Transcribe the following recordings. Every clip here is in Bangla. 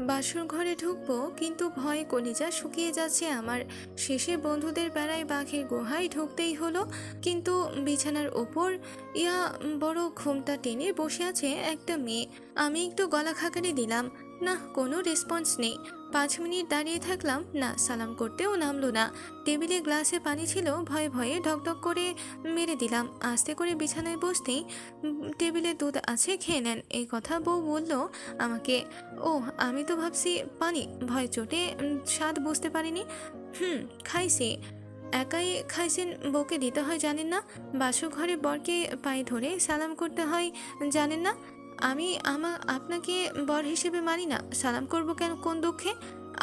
বাসর ঘরে ঢুকবো কিন্তু ভয়ে কলিজা শুকিয়ে যাচ্ছে আমার। শেষে বন্ধুদের বেড়ায় বাঘের গুহায় ঢুকতেই হলো। কিন্তু বিছানার ওপর বড় ঘুমটা টেনে বসে আছে একটা মেয়ে। আমি একটু গলা খাকারি দিলাম, না কোনো রেসপন্স নেই। 5 মিনিট দাঁড়িয়ে থাকলাম, না সালাম করতেও নামলো না। টেবিলে গ্লাসে পানি ছিল, ভয়ে ভয়ে ঢকঢক করে মেরে দিলাম। আস্তে করে বিছানায় বসতেই টেবিলে দুধ আছে, খেয়ে নেন, এই কথা বউ বলল আমাকে। ও, আমি তো ভাবছি পানি, ভয় চোটে স্বাদ বুঝতে পারিনি। খাইছি। একাই খাইছেন, বউকে দিতে হয় জানেন না? বাসর ঘরে বরকে পায়ে ধরে সালাম করতে হয় জানেন না? আমি আপনাকে বর হিসেবে মানি না, সালাম করব কেন, কোন দুঃখে?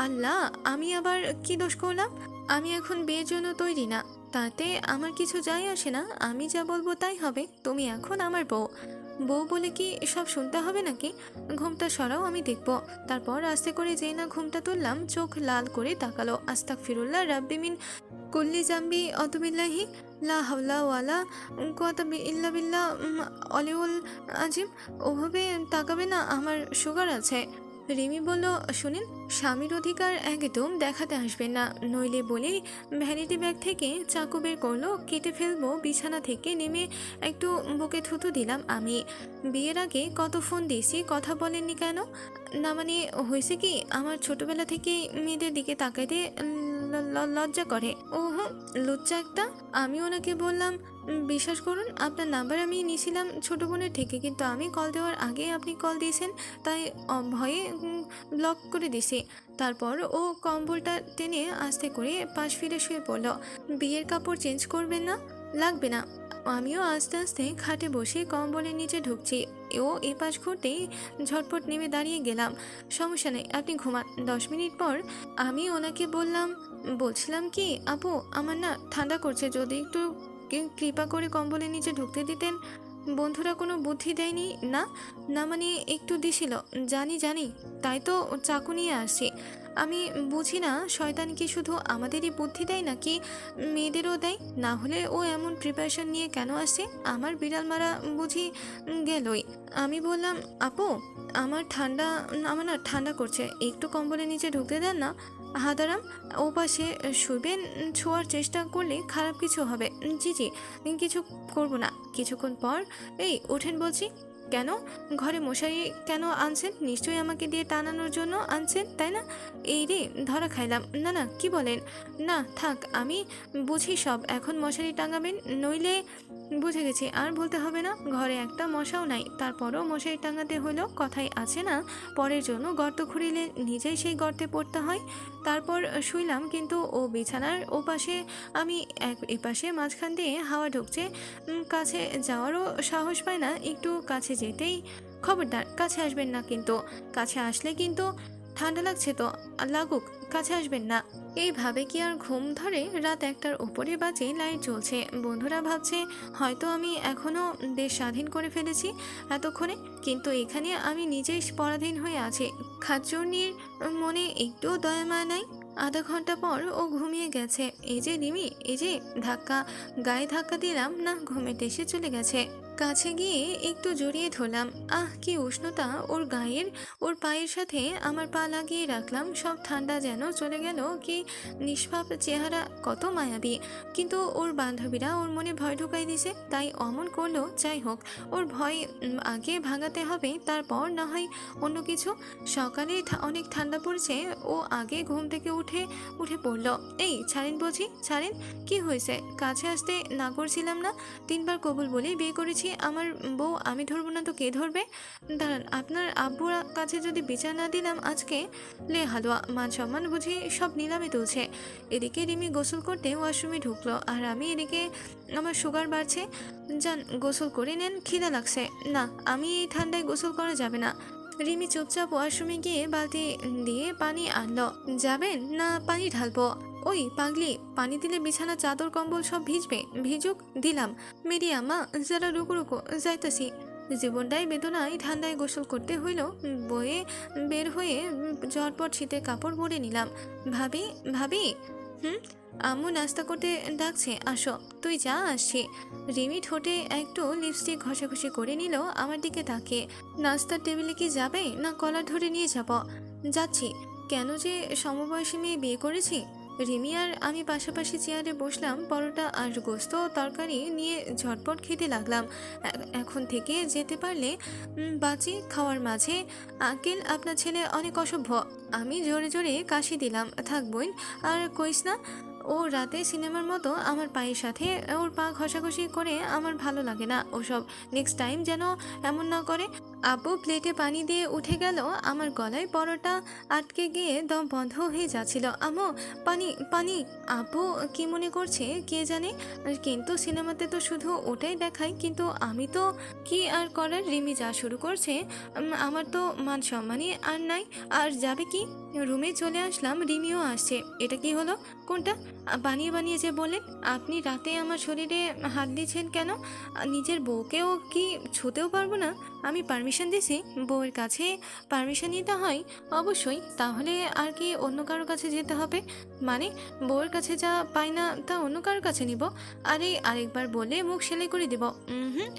আল্লাহ, আমি আবার কি দোষ করলাম? আমি এখন বিয়ের জন্য তৈরি না, তাতে আমার কিছু যায় আসে না। আমি যা বলবো তাই হবে। তুমি এখন আমার বউ। বউ বলে কি সব শুনতে হবে নাকি? ঘুমটা সরাও, আমি দেখব। তারপর আস্তে করে যেই না ঘুমটা তুললাম, চোখ লাল করে তাকালো। আস্তাগফিরুল্লাহ রাব্বি মিন কুল্লি জাম্বি অতুবিল্লাহি লা হাওলা ওয়ালা কুওয়াতা ইল্লা বিল্লাহ অলিউল আজিম। ওভাবে তাকাবে না, আমার সুগার আছে। রিমি বলল, শুনিন, স্বামীর অধিকার একদম দেখাতে আসবেন না, নইলে বলে ভ্যানিটি ব্যাগ থেকে চাকু বের করলো, কেটে ফেলবো। বিছানা থেকে নেমে একটু বুকে থুতু দিলাম আমি। বিয়ের আগে কত ফোন দিয়েছি, কথা বলেননি কেন? না মানে হয়েছে কি, আমার ছোটবেলা থেকে মেয়েদের দিকে তাকাইতে লজ্জা করে। ওহ, লজ্জা একটা। আমি ওনাকে বললাম, বিশ্বাস করুন আপনার নাম্বার আমি নিয়েছিলাম ছোট বোনের থেকে, কিন্তু আমি কল দেওয়ার আগে আপনি কল দিয়েছেন, তাই ভয়ে ব্লক করে দিছি। তারপর ও কম্বলটা টেনে আস্তে করে পাশ ফিরে শুয়ে পড়ল। বিয়ের কাপড় চেঞ্জ করবেন না? লাগবে না। আমিও আস্তে আস্তে খাটে বসে কম্বলের নিচে ঢুকছি। ও এপাশ ঘুরতেই ঝটপট নেমে দাঁড়িয়ে গেলাম। সমস্যা নেই, আপনি ঘুমান। 10 মিনিট পর আমি ওনাকে বলছিলাম কি, আপু আমার না ঠান্ডা করছে, যদি একটু কৃপা করে কম্বলের নিচে ঢুকতে দিতেন। বন্ধুরা কোনো বুদ্ধি দেয়নি না? না মানে একটু দিছিল, জানি জানি, তাই তো চাকু নিয়ে আসছি। আমি বুঝি না, শয়তান কি শুধু আমাদেরই বুদ্ধি দেয় নাকি মেয়েদেরও দেয়? না হলে ও এমন প্রিপারেশন নিয়ে কেন আসে? আমার বিড়াল মারা বুঝি গেলই। আমি বললাম, আপু আমার না ঠান্ডা করছে, একটু কম্বলের নিচে ঢুকতে দেন না। হাদারাম, ও পাশে শুবেন, ছোঁয়ার চেষ্টা করলে খারাপ কিছু হবে। জি জি, কিছু করব না। কিছুক্ষণ পর, এই ওঠেন বলছি। কেন? ঘরে মশারি কেন আনছেন? নিশ্চয়ই আমাকে দিয়ে টানানোর জন্য আনছেন, তাই না? এই রে, ধরা খাইলাম। না না, কি বলেন? না থাক, আমি বুঝি সব। এখন মশারি টাঙাবেন, নইলে। বুঝে গেছি, আর বলতে হবে না। ঘরে একটা মশাও নাই, তারপরও মশারি টাঙাতে হলো। কথাই আছে না, পরের জন্য গর্ত খুঁড়িলে নিজেই সেই গর্তে পড়তে হয়। তারপর শুইলাম, কিন্তু ও বিছানার ও পাশে, আমি এপাশে, মাঝখান দিয়ে হাওয়া ঢুকছে। কাছে যাওয়ারও সাহস পায় না। একটু কাছে যেতেই, খবরদার কাছে আসবেন না কিন্তু। কাছে আসলে কিন্তু ঠান্ডা লাগছে তো, লাগুক, কাছে আসবেন না। এইভাবে কি আর ঘুম ধরে? রাত 1টার উপরে বাজে, লাইট জ্বলছে। বন্ধুরা ভাবছে হয়তো আমি এখনো দেশ স্বাধীন করে ফেলেছি এতক্ষণে, কিন্তু এখানে আমি নিজেই পরাধীন হয়ে আছি। খাচ্চুর্নির মনে একটুও দয়া মায়া নাই। আধা ঘন্টা পর ও ঘুমিয়ে গেছে। এই যে রিমি, এই যে গায়ে ধাক্কা দিলাম না, ঘুমের দেশে চলে গেছে। কাছে গিয়ে একটু জড়িয়ে ধরলাম। আহ, কি উষ্ণতা ওর গায়ের! ওর পায়ের সাথে আমার পা লাগিয়ে রাখলাম, সব ঠান্ডা যেন চলে গেল। কি নিষ্পাপ চেহারা, কত মায়াবী! কিন্তু ওর বান্ধবীরা ওর মনে ভয় ঢুকাই দিছে, তাই অমন করলো। যাই হোক, ওর ভয় আগে ভাঙাতে হবে, তারপর না হয় অন্য কিছু। সকালে অনেক ঠান্ডা পড়ছে। ও আগে ঘুম থেকে উঠে পড়লো। এই ছাড়েন বলছি, ছাড়েন। কি হয়েছে? কাছে আসতে না করছিলাম না? 3বার কবুল বলে বিয়ে করেছি। আমার বউ আমি ধরবো না তো কে ধরবে? দাঁড়ান, আপনার আব্বুর কাছে যদি বিচার না দিলাম আজকে, লে হালুয়া, মান সম্মান বুঝি সব নিলামে তুলছে। এদিকে রিমি গোসল করতে ওয়াশরুমে ঢুকলো, আর আমি এদিকে আমার সুগার বাড়ছে। যান গোসল করে নেন, খিদা লাগছে। না, আমি এই ঠান্ডায় গোসল করা যাবে না। রিমি চুপচাপ ওয়াশরুমে গিয়ে বালতি দিয়ে পানি আনলো। যাবেন না পানি ঢালবো? ওই পাগলি, পানি দিলে বিছানা চাদর কম্বল সব ভিজবে। ভিজুক, দিলাম। মেরি আম্মা, যারা রুকো রুকো, যাইতাছি। জীবনটাই বেদনায়, ঠান্ডায় গোসল করতে হইল। বয়ে বের হয়ে ঝটপট শীতের কাপড় পরে নিলাম। ভাবি, ভাবি। হুম। আম্মু নাস্তা করতে ডাকছে, আসো। তুই যা, আসছি। রিমি ঠোঁটে একটু লিপস্টিক ঘষাঘষি করে নিল, আমার দিকে তাকিয়ে। নাস্তার টেবিলে কি যাবে, না কলার ধরে নিয়ে যাব? যাচ্ছি। কেন যে সমবয়সী মেয়ে বিয়ে করেছি? রিমি আর আমি পাশাপাশি চেয়ারে বসলাম, পরোটা আর গোস্ত তরকারি নিয়ে ঝটপট খেতে লাগলাম। এখন থেকে যেতে পারলে বাঁচি। খাওয়ার মাঝে, আঙ্কেল আপনার ছেলে অনেক অসভ্য। আমি জোরে জোরে কাশি দিলাম। থাক বোন, আর কইস না। ও রাতে সিনেমার মতো আমার পায়ের সাথে ওর পা ঘষাঘষি করে, আমার ভালো লাগে না ওসব। নেক্সট টাইম যেন এমন না করে। আব্বু প্লেটে পানি দিয়ে উঠে গেল। আমার গলায় পরোটা আটকে গিয়ে দম বন্ধ হয়ে যাচ্ছিল। আম্মু, পানি পানি। আব্বু কি মনে করছে কে জানে, কিন্তু সিনেমাতে তো শুধু ওটাই দেখায়। কিন্তু আমি তো কি আর করার, রিমি যা শুরু করছে। আমার তো মান সম্মানই আর নাই। আর যাবে কি? রুমে চলে আসলাম, রিমিও আসছে। এটা কি হলো? কোনটা? বানিয়ে বানিয়ে যে বলেন। আপনি রাতে আমার শরীরে হাত দিচ্ছেন কেন? নিজের বউকেও কি ছুতেও পারবো না? আমি পারমিশন দিছি? বউয়ের কাছে পারমিশন নিতে হয় অবশ্যই। তাহলে আর কি অন্য কারোর কাছে যেতে হবে? মানে বউয়ের কাছে যা পাই না তা অন্য কারোর কাছে নিব? আরে আরেকবার বলে মুখ সেলাই করে দিব। হুম,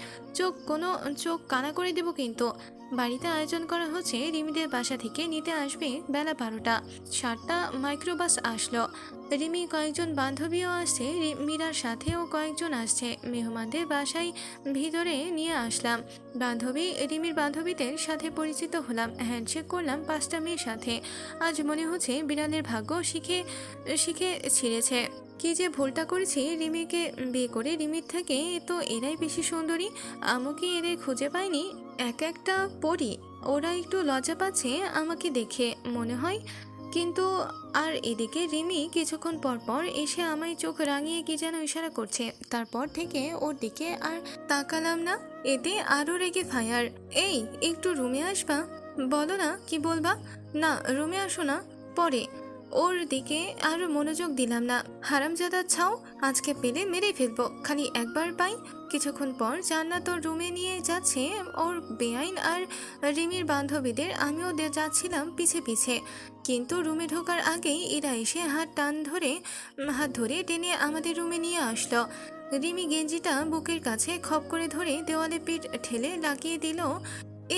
চোখ কানা করে দেব কিন্তু। বাড়িতে আয়োজন করা হচ্ছে, রিমিদের বাসা থেকে নিতে আসবে বেলা 12টা। 7টা মাইক্রোবাস আসলো। রিমি কয়েকজন বান্ধবীও আসছে, মীরার সাথেও কয়েকজন আসছে। মেহমানদের বাসায় ভিতরে নিয়ে আসলাম। রিমির বান্ধবীদের সাথে পরিচিত হলাম, হ্যান্ডশেক করলাম 5টা মেয়ের সাথে। আজ মনে হচ্ছে বিড়ালের ভাগ্য শিখে শিখে ছিঁড়েছে। কি যে ভুলটা করেছি, রিমিকে বিয়ে করে রিমির থেকে তো এরাই বেশি সুন্দরী। আমু কি এদের খুঁজে পায়নি? এক একটা পরি। ওরা একটু লজ্জা পাচ্ছে আমাকে দেখে মনে হয়। কিন্তু আর এদিকে রিমি কিছুক্ষণ পর পর এসে আমায় চোখ রাঙিয়ে কি যেন ইশারা করছে। তারপর থেকে ওর দিকে আর তাকালাম না। এতে আরো রেগে ফায়ার। এই একটু রুমে আসবা? বলো না কি বলবা। না, রুমে আসো না, পরে। ওর দিকে আর মনোযোগ দিলাম না। হারামজাদা ছাও, আজকে পেলে মেরে ফেলবো খালি একবার পাই। কিছুক্ষণ পর জান্নাত ওর রুমে নিয়ে যাচ্ছে ওর বেআইন আর রিমির বান্ধবীদের। আমিও যাচ্ছিলাম পিছে পিছে। কিন্তু রুমে ঢোকার আগেই এরা এসে হাত ধরে টেনে আমাদের রুমে নিয়ে আসলো। রিমি গেঞ্জিটা বুকের কাছে খপ করে ধরে দেওয়ালে পিঠ ঠেলে লাগিয়ে দিল।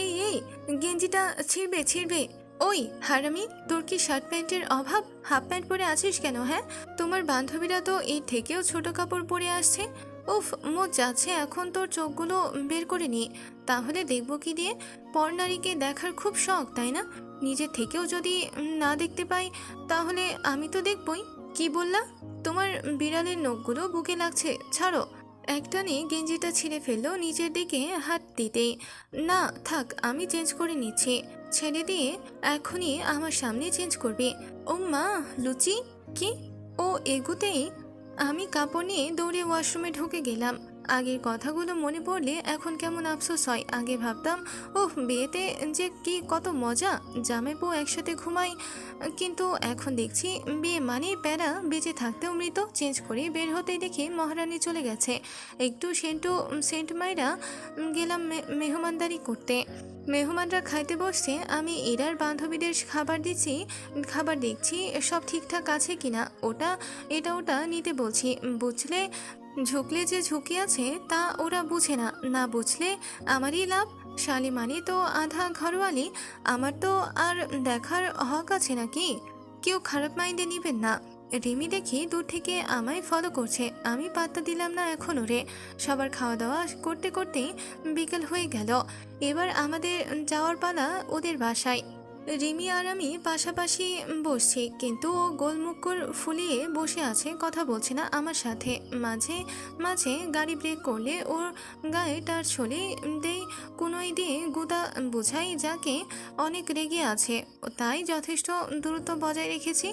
এই এই, গেঞ্জিটা ছিঁড়বে ছিঁড়বে। ওই হারামি, তোর কি শার্ট প্যান্টের অভাব? হাফ প্যান্ট পরে আছিস কেন? হ্যাঁ, তোমার বান্ধবীরা তো এর থেকেও ছোট কাপড় পরে আসছে। উফ, মোট যাচ্ছে এখন তোর চোখগুলো বের করে নি। তাহলে দেখবো কি দিয়ে? পরনারীকে দেখার খুব শখ, তাই না? নিজের থেকেও যদি না দেখতে পাই, তাহলে আমি তো দেখবই। কি বললা? তোমার বিড়ালের নখগুলো বুকে লাগছে, ছাড়ো। একটানে গেঞ্জিটা ছিঁড়ে ফেললো নিজের দিকে হাত দিতেই। না থাক, আমি চেঞ্জ করে নিচ্ছি। ছেড়ে দিয়ে এখনই আমার সামনে চেঞ্জ করবে। ও মা, লুচি! কি? ও এগুতেই আমি কাপড় নিয়ে দৌড়ে ওয়াশরুমে ঢুকে গেলাম। আগের কথাগুলো মনে পড়লে এখন কেমন আফসোস হয়। আগে ভাবতাম ওহ, বিয়েতে যে কি কত মজা, জামাইবু একসাথে ঘুমাই। কিন্তু এখন দেখছি বিয়ে মানে প্যারা, বেঁচে থাকতেও মৃত। চেঞ্জ করে বের হতেই দেখি মহারানী চলে গেছে। একটু সেন্ট মাইরা গেলাম মেহমানদারি করতে। মেহমানরা খাইতে বসছে, আমি এরার বান্ধবীদের খাবার দেখছি সব ঠিকঠাক আছে কিনা। ওটা নিতে বলছি। বুঝলে, ঝুঁকলে যে ঝুঁকি আছে তা ওরা বুঝে না। না বুঝলে আমারই লাভ। শালি মানে তো আধা ঘরওয়ালি। আমার তো আর দেখার হক আছে নাকি? কেউ খারাপ মাইন্ডে নিবেন না। রিমি দেখি দূর থেকে আমায় ফলো করছে। আমি পাত্তা দিলাম না এখন ওরে। সবার খাওয়া দাওয়া করতে করতে বিকেল হয়ে গেল। এবার আমাদের যাওয়ার পালা ওদের বাসায়। রিমি আর আমি পাশাপাশি বসছি, কিন্তু ও গোলমুখ ফুলিয়ে বসে আছে, কথা বলছে না আমার সাথে। মাঝে মাঝে গাড়ি ব্রেক করলে ওর গায়ে টাচ ছড়ে দেই, কোনোই দিয়ে গুদা বুঝাই যাকে অনেক রেগে আছে। তাই যথেষ্ট দূরত্ব বজায় রেখেছি।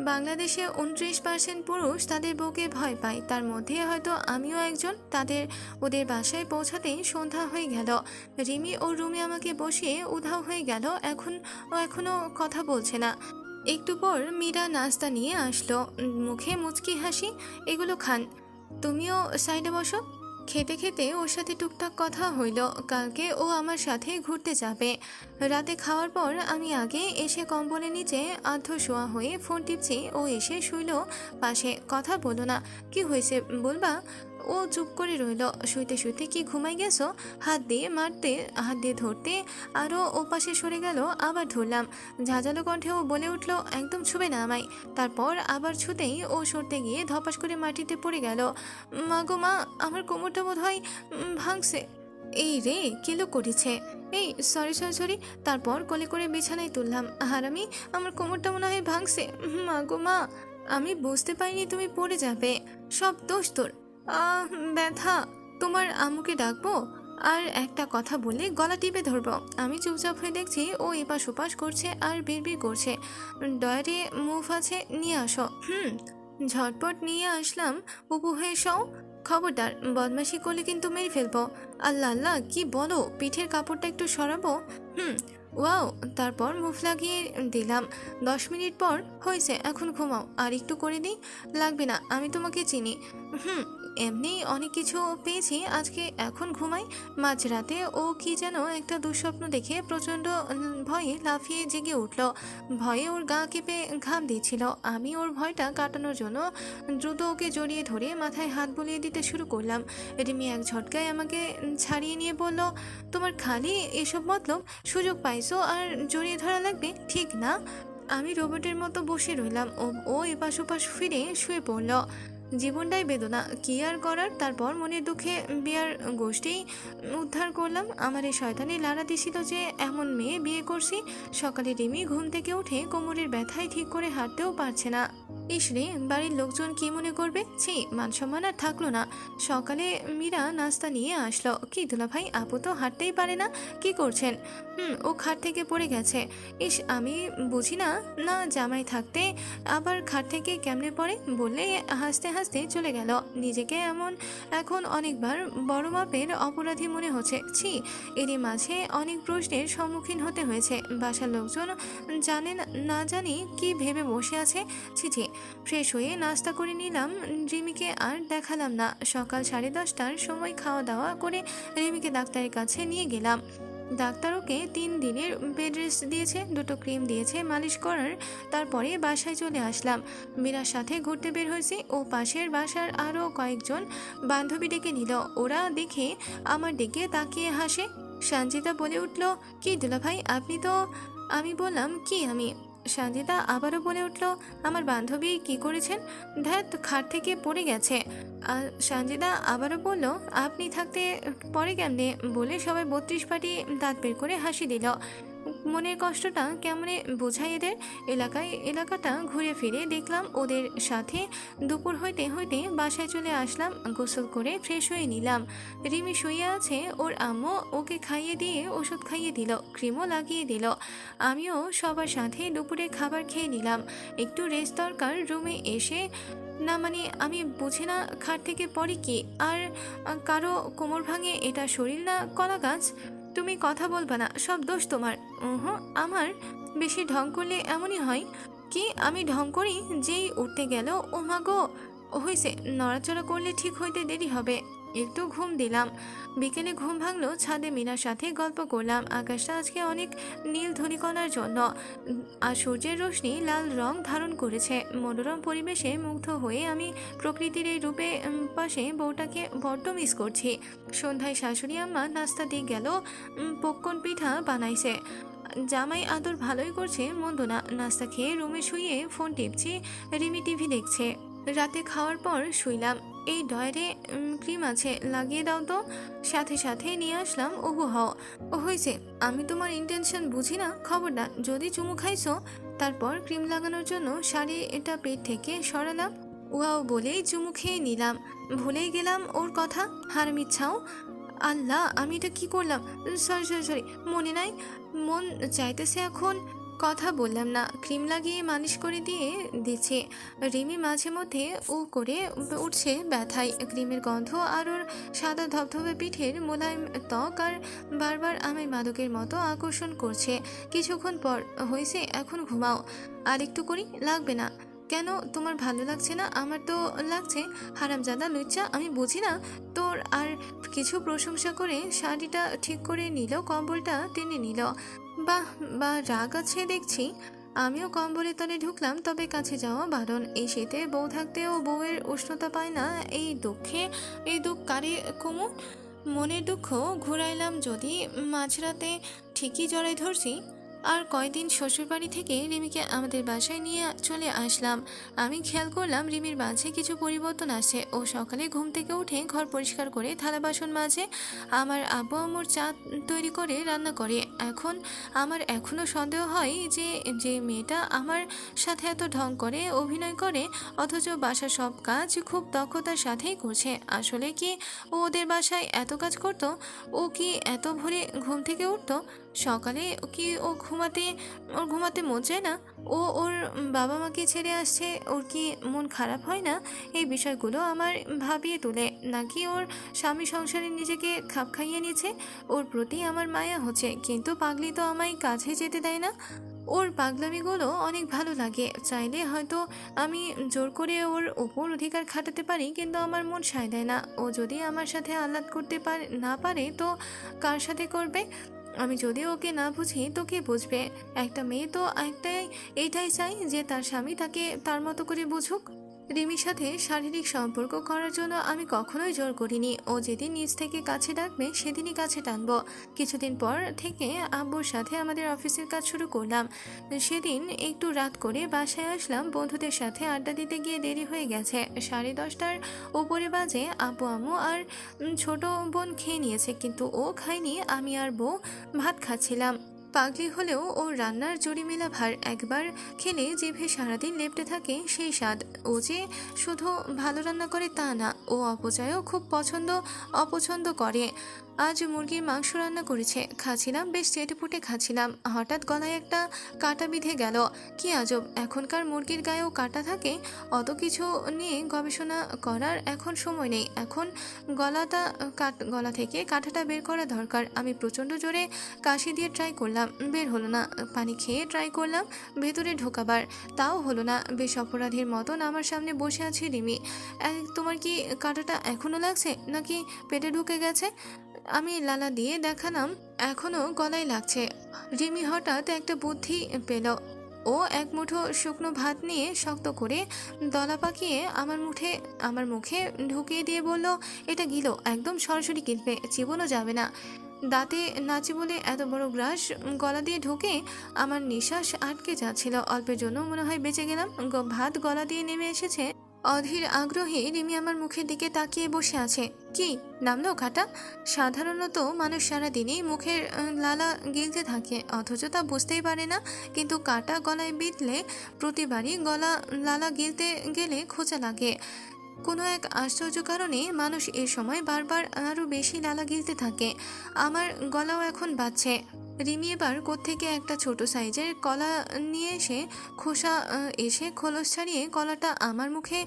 বাংলাদেশে 29% পুরুষ তাদের বউকে ভয় পায়, তার মধ্যে হয়তো আমিও একজন। ওদের বাসায় পৌঁছাতেই সন্ধ্যা হয়ে গেল। রিমি ওর রুমে আমাকে বসিয়ে উধাও হয়ে গেল। এখনো কথা বলছে না। একটু পর মীরা নাস্তা নিয়ে আসলো, মুখে মুচকি হাসি। এগুলো খান, তুমিও সাইডে বসো। খেতে খেতে ওর সাথে টুকটাক কথা হইল, কালকে ও আমার সাথে ঘুরতে যাবে। রাতে খাওয়ার পর আমি আগে এসে কম্বলের নিচে আধ শোয়া হয়ে ফোন টিপছি, ও এসে শুইল পাশে। কথা বলো না, কি হয়েছে বলবা? ও চুপ করে রইল। শুইতে শুইতে কি ঘুমাই গেছো? হাত দিয়ে মারতে, হাত দিয়ে ধরতে আরও ও পাশে সরে গেল, আবার ধরলাম। ঝাঁঝালো কণ্ঠে ও বলে উঠল, একদম ছুবে না আমায়। তারপর আবার ছুতেই ও সরতে গিয়ে ধপাস করে মাটিতে পড়ে গেল। মা গো মা, আমার কোমরটা বোধ হয় ভাঙছে। এই রে, কেলো করেছে। এই সরি সরি সরি। তারপর কোলে করে বিছানায় তুললাম। হারামি, আমার কোমরটা মনে হয় ভাঙছে। মা গো মা, আমি বুঝতে পারিনি তুমি পড়ে যাবে। সব দোষ তোর। আহ, ব্যথা। তোমার আম্মুকে ডাকবো? আর একটা কথা বলে গলা টিপে ধরবো। আমি চুপচাপ হয়ে দেখছি ও এপাশ ওপাশ করছে আর বিড়বিড় করছে। ডয়ারে মুভ আছে, নিয়ে আসো। ঝটপট নিয়ে আসলাম। উবু হয়ে শও। খবরদার বদমাশি করলে কিন্তু মেরে ফেলবো। আল্লাহ আল্লাহ, কি বলো? পিঠের কাপড়টা একটু সরাবো? ওয়াও। তারপর মুভ লাগিয়ে দিলাম। 10 মিনিট পর, হয়েছে, এখন ঘুমাও। আর একটু করে দিই? লাগবে না, আমি তোমাকে চিনি। হুম এমনি অনেক কিছু পেয়েছি আজকে, এখন ঘুমাই। মাঝরাতে ও কি যেন একটা দুঃস্বপ্ন দেখে প্রচণ্ড ভয়ে লাফিয়ে জেগে উঠল। ভয়ে ওর গা কেঁপে ঘাম দিচ্ছিল। আমি ওর ভয়টা কাটানোর জন্য দ্রুত ওকে জড়িয়ে ধরে মাথায় হাত বুলিয়ে দিতে শুরু করলাম। রিমি এক ঝটকায় আমাকে ছাড়িয়ে নিয়ে বলল, তোমার খালি এসব মতলব? সুযোগ পাইছো আর জড়িয়ে ধরা লাগবে, ঠিক না? আমি রোবটের মতো বসে রইলাম। ও এপাশ ওপাশ ফিরে শুয়ে পড়ল। জীবনটাই বেদনা, কি আর করার। তারপর মনের দুঃখে বিয়ার গোষ্ঠী উদ্ধার করলাম। আমার এই শয়তানি লাড়া দিছিল যে এমন মেয়ে বিয়ে করছি। সকালে রিমি ঘুম থেকে উঠে কোমরের ব্যথায় ঠিক করে হাঁটতেও পারছে না। ইসরে, বাড়ির লোকজন কি মনে করবে? ছি, মান সম্মান আর থাকলো না। সকালে মীরা নাস্তা নিয়ে আসলো। কি দুলাভাই, আপু তো হাঁটতেই পারে না, কি করছেন? ও খাট থেকে পড়ে গেছে। ইস, আমি বুঝি না, না জামাই থাকতে আবার খাট থেকে কেমনে পড়ে বললে হাসতে হাসতে চলে গেল। নিজেকে এখন অনেকবার বড় মাপের অপরাধী মনে হচ্ছে। ছি, এরই মাঝে অনেক প্রশ্নের সম্মুখীন হতে হয়েছে। বাসার লোকজন জানেন না জানি কি ভেবে বসে আছে। ছি ছি। ফ্রেশ হয়ে নাস্তা করে নিলাম। রিমিকে আর দেখালাম না। সকাল 10:30টার সময় খাওয়া দাওয়া করে রিমিকে ডাক্তারের কাছে নিয়ে গেলাম। ডাক্তার ওকে 3 দিনের বেড রেস্ট দিয়েছে, 2টো ক্রিম দিয়েছে মালিশ করার। তারপরে বাসায় চলে আসলাম। মীরার সাথে ঘুরতে বের হয়েছি। ও পাশের বাসার আরও কয়েকজন বান্ধবী ডেকে নিল। ওরা দেখে আমার দিকে তাকিয়ে হাসে। সঞ্জিতা বলে উঠল, কি দুলাভাই আপনি তো। আমি বললাম, কি আমি? সঞ্জিতা আবারও বলে উঠল, আমার বান্ধবী কি করেছেন? ধ্যাত, খাট থেকে পড়ে গেছে। আর সঞ্জিতা আবারও বলল, আপনি থাকতে পরে কেমনে বলে সবাই 32 পাটি দাঁত বের করে হাসি দিল। মনের কষ্টটা কেমনে বোঝাই এদের। এলাকাটা ঘুরে ফিরে দেখলাম ওদের সাথে। দুপুর হইতে হইতে বাসায় চলে আসলাম। গোসল করে ফ্রেশ হয়ে নিলাম। রিমি শুয়ে আছে, ওর আম্মু ওকে খাইয়ে দিয়ে ওষুধ খাইয়ে দিল, ক্রিমও লাগিয়ে দিল। আমিও সবার সাথে দুপুরে খাবার খেয়ে নিলাম। একটু রেস্ট দরকার। রুমে এসে না, মানে আমি বুঝি না খাট থেকে পড়ি কি আর কারো কোমর ভাঙে, এটা শরীর না কলা গাছ। তুমি কথা বলবা না, সব দোষ তোমার। আমার বেশি ঢং করলে এমনই হয়। কি আমি ঢং করি? যেই উঠতে গেল, ও মা গো, হয়েছে, নড়াচড়া করলে ঠিক হইতে দেরি হবে। একটু ঘুম দিলাম। বিকেলে ঘুম ভাঙলো ছাদে মীনার সাথে গল্প করলাম। আকাশটা আজকে অনেক নীল ধূলিকণার জন্য, আর সূর্যের রোশনি লাল রং ধারণ করেছে। মনোরম পরিবেশে মুগ্ধ হয়ে আমি প্রকৃতির এই রূপে পাশে বউটাকে বড্ড মিস করছি। সন্ধ্যায় শাশুড়ি আম্মা নাস্তা দিয়ে গেল। পক্কন পিঠা বানাইছে। জামাই আদর ভালোই করছে, মন্দ না। নাস্তা খেয়ে রুমে শুয়ে ফোন টিপছি। রিমি টিভি দেখছে। রাতে খাওয়ার পর শুইলাম। এই ডয়ারে ক্রিম আছে, লাগিয়ে দাও তো। সাথে সাথে নিয়ে আসলাম। ওহো হও। ও হয়েছে, আমি তোমার ইন্টেনশন বুঝি না, খবরদার যদি চুমু খাইছো। তারপর ক্রিম লাগানোর জন্য শাড়িটা পেট থেকে সরালাম। ওয়াও বলেই চুমু খেয়ে নিলাম। ভুলেই গেলাম ওর কথা। হারামিচ্ছাও। আল্লাহ, আমি এটা কি করলাম? সরি সরি সরি, মনে নাই। মন চাইতেছে এখন। কথা বললাম না। ক্রিম লাগিয়ে মালিশ করে দিয়ে দিচ্ছে। রিমি মাঝে মধ্যে ও করে উঠছে ব্যথায়। ক্রিমের গন্ধ আর ওর সাদা ধবধবে পিঠের মোলায়েম ত্বক আর বারবার আমায় মাদকের মতো আকর্ষণ করছে। কিছুক্ষণ পর, হয়েছে, এখন ঘুমাও। আর একটু করি? লাগবে না। কেন তোমার ভালো লাগছে না? আমার তো লাগছে। হারামজাদা লুচ্চা, আমি বুঝি না তোর। আর কিছু প্রশংসা করে শাড়িটা ঠিক করে নিল, কম্বলটা টেনে নিল। বাহ বা রাগ আছে দেখছি। আমিও কম্বলের তলে ঢুকলাম, তবে কাছে যাওয়া বারণ। এই শীতে বউ থাকতেও বউয়ের উষ্ণতা পায় না। এই দুঃখ কারে কমু? মনের দুঃখ ঘুরাইলাম যদি মাঝরাতে ঠিকই জড়াই ধরছি। আর কয়দিন শ্বশুরবাড়ি থেকে রিমিকে আমাদের বাসায় নিয়ে চলে আসলাম। আমি খেয়াল করলাম রিমির মাঝে কিছু পরিবর্তন আসে। ও সকালে ঘুম থেকে উঠে ঘর পরিষ্কার করে থালা বাসন মাজে, আমার আব্বু আম্মুর চা তৈরি করে রান্না করে। আমার এখনও সন্দেহ হয় যে যে মেয়েটা আমার সাথে এত ঢং করে, অভিনয় করে, অথচ বাসার সব কাজ খুব দক্ষতার সাথেই করছে। আসলে কি ও ওদের বাসায় এত কাজ করতো? ও কি এত ভোরে ঘুম থেকে উঠতো? সকালে কি ওর ঘুমাতে মন চায় না? ওর বাবা মাকে ছেড়ে আসছে, ওর কি মন খারাপ হয় না? এই বিষয়গুলো আমার ভাবিয়ে তোলে। নাকি ওর স্বামী সংসারে নিজেকে খাপ খাইয়ে নিয়েছে? ওর প্রতি আমার মায়া হচ্ছে, কিন্তু পাগলি তো আমায় কাছে যেতে দেয় না। ওর পাগলামিগুলো অনেক ভালো লাগে। চাইলে হয়তো আমি জোর করে ওর ওপর অধিকার খাটাতে পারি, কিন্তু আমার মন সায় দেয় না। ও যদি আমার সাথে আহ্লাদ করতে না পারে তো কার সাথে করবে? আমি যদি ওকে না বুঝি তো কে বুঝবে? একটা মেয়ে তো এইটাই চাই যে তার স্বামী তাকে তার মতো করে বুঝুক। রিমির সাথে শারীরিক সম্পর্ক করার জন্য আমি কখনোই জোর করিনি। ও যেদিন নিজ থেকে কাছে ডাকবে সেদিনই কাছে টানবো। কিছুদিন পর থেকে আব্বুর সাথে আমাদের অফিসের কাজ শুরু করলাম। সেদিন একটু রাত করে বাসায় আসলাম। বন্ধুদের সাথে আড্ডা দিতে গিয়ে দেরি হয়ে গেছে। 10:30টার উপরে বাজে। আব্বু আম্মু আর ছোট বোন খেয়ে নিয়েছে, কিন্তু ও খায়নি। আমি আর বউ ভাত খাচ্ছিলাম। পাগলি হলেও ও রান্নার জুড়িমেলা ভার। একবার খেলে জিভে সারাদিন লেপ্টে থাকে সেই স্বাদ। ও যে শুধু ভালো রান্না করে তা না, ও অপচয়ও খুব অপছন্দ করে। আজ মুরগির মাংস রান্না করেছে। খাচ্ছিলাম, বেশ চেটেপুটে খাচ্ছিলাম। হঠাৎ গলায় একটা কাঁটা বিঁধে গেল। কি আজব, এখনকার মুরগির গায়েও কাঁটা থাকে? অত কিছু নিয়ে গবেষণা করার এখন সময় নেই। এখন গলা থেকে কাঁটাটা বের করা দরকার। আমি প্রচণ্ড জোরে কাশি দিয়ে ট্রাই করলাম, বের হলো না। পানি খেয়ে ট্রাই করলাম ভেতরে ঢোকাবার, তাও হলো না। বেশ অপরাধীর মতন আমার সামনে বসে আছে রিমি। তোমার কি কাঁটাটা এখনো লাগছে, নাকি পেটে ঢুকে গেছে? আমি লালা দিয়ে দেখালাম, এখনো গলায় লাগছে। রিমি হঠাৎ একটা বুদ্ধি পেল। ও এক মুঠো শুকনো ভাত নিয়ে শক্ত করে দলা পাকিয়ে আমার মুখে ঢুকিয়ে দিয়ে বলল, এটা গিলো, একদম সরাসরি গিলবে, চিবোনো যাবে না। দাঁতে নাচি বলে এত বড় গ্রাস গলা দিয়ে ঢুকে আমার নিঃশ্বাস আটকে যাচ্ছিল। অল্পের জন্য মনে হয় বেঁচে গেলাম। ভাত গলা দিয়ে নেমে এসেছে। অধীর আগ্রহে রিমি আমার মুখের দিকে তাকিয়ে বসে আছে। কি নামলো কাটা? সাধারণত মানুষ সারাদিনই মুখের লালা গিলতে থাকে, অথচ তা বুঝতেই পারে না। কিন্তু কাটা গলায় বিঁধলে প্রতিবারই লালা গিলতে গেলে খোঁচা লাগে। কোনো এক আশ্চর্য কারণে মানুষ এ সময় বারবার আরও বেশি লালা গিলতে থাকে। আমার গলাও এখন বাজছে। রিমি এবার কোত্থেকে একটা ছোট সাইজের কলা নিয়ে এসে খোলস ছাড়িয়ে কলাটা আমার মুখে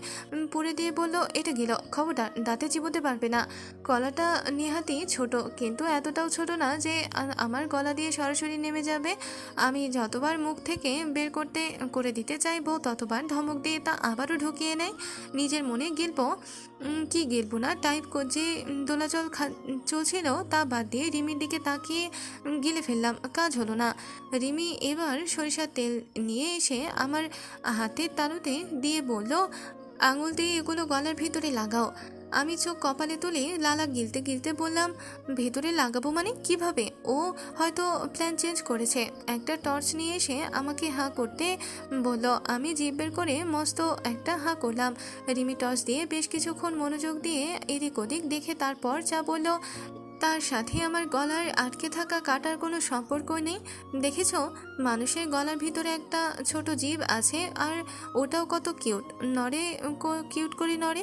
পুরে দিয়ে বলল, এটা গেল, খবরদার দাঁতে চিবোতে পারবে না। কলাটা নেহাতি ছোট, কিন্তু এতটাও ছোট না যে আমার গলা দিয়ে সরাসরি নেমে যাবে। আমি যতবার মুখ থেকে বের করে দিতে চাইবো, ততবার ধমক দিয়ে তা আবারও ঢুকিয়ে নেয়। নিজের মনে গিলবো কি গিলবো না টাইপ যে দোলাচল চলছিল তা বাদ দিয়ে রিমির দিকে তাকিয়ে গিলে ফেললাম। কাজ হলো না। রিমি এবার সরিষার তেল নিয়ে এসে আমার হাতের তালুতে দিয়ে বলল, আঙুল দিয়ে এগুলো গলার ভিতরে লাগাও। আমি চোখ কপালে তুলে লালা গিলতে গিলতে বললাম, ভেতরে লাগাবো মানে কিভাবে? ও হয়তো প্ল্যান চেঞ্জ করেছে। একটা টর্চ নিয়ে এসে আমাকে হাঁ করতে বলল। আমি জিভ বের করে মস্ত একটা হাঁ করলাম। রিমি টর্চ দিয়ে বেশ কিছুক্ষণ মনোযোগ দিয়ে এদিক ওদিক দেখে তারপর যা বলল, তার সাথে আমার গলার আটকে থাকা কাটার কোনো সম্পর্ক নেই। দেখেছ, মানুষের গলার ভিতরে একটা ছোট জিভ আছে, আর ওটাও কত কিউট করে নড়ে।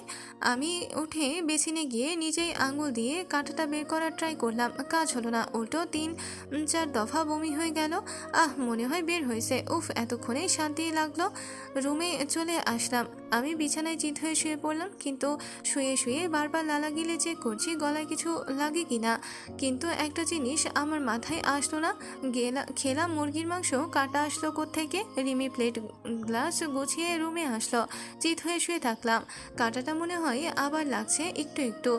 আমি উঠে বেসিনে গিয়ে নিজেই আঙুল দিয়ে কাঁটাটা বের করার ট্রাই করলাম। কাজ হলো না, উল্টো 3-4 দফা বমি হয়ে গেল। মনে হয় বের হয়েছে। উফ, এতক্ষণে শান্তি লাগলো। রুমে চলে আসলাম। আমি বিছানায় চিত হয়ে শুয়ে পড়লাম, কিন্তু শুয়ে শুয়ে বারবার লালা গিলে চেক করছি গলায় কিছু লাগে কিনা। কিন্তু একটা জিনিস আমার মাথায় আসলো না। খেলাম মুরগির মাংস, মাংস কাটা আসলো কোত্থেকে? রিমি প্লেট গ্লাস গুছিয়ে রুমে আসলো। চিত হয়ে শুয়ে থাকলাম। কাটাটা মনে হয় আবার লাগছে একটু একটু।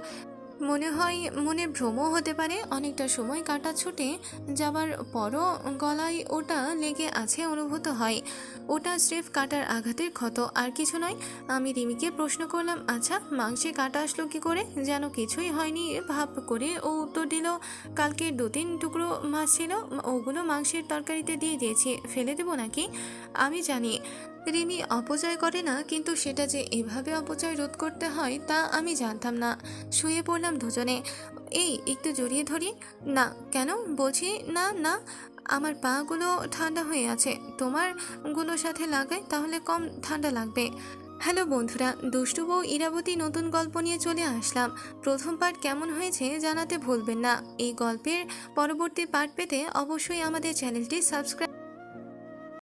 মনে হয় মনে ভ্রমও হতে পারে। অনেকটা সময় কাটা ছুটে যাবার পরও গলায় ওটা লেগে আছে অনুভূত হয়। ওটা স্রেফ কাটার আঘাতের ক্ষত, আর কিছু নয়। আমি রিমিকে প্রশ্ন করলাম, আচ্ছা মাংসে কাটা আসলো কি করে? যেন কিছুই হয়নি ভাব করে ও উত্তর দিল, কালকে 2-3 টুকরো মাছ ছিল, ওগুলো মাংসের তরকারিতে দিয়ে দিয়েছি, ফেলে দেবো নাকি? আমি জানি রিমি অপচয় করে না, কিন্তু সেটা যে এভাবে অপচয় রোধ করতে হয় তা আমি জানতাম না। শুয়ে পড়লাম দুজনে। এই একটু জড়িয়ে ধরি। না। কেন? বলছি না না। আমার পাগুলো ঠান্ডা হয়ে আছে, তোমার গুলোর সাথে লাগাই, তাহলে কম ঠান্ডা লাগবে। হ্যালো বন্ধুরা, দুষ্টু বউ ইরাবতী নতুন গল্প নিয়ে চলে আসলাম। প্রথম পার্ট কেমন হয়েছে জানাতে ভুলবেন না। এই গল্পের পরবর্তী পার্ট পেতে অবশ্যই আমাদের চ্যানেলটি সাবস্ক্রাইব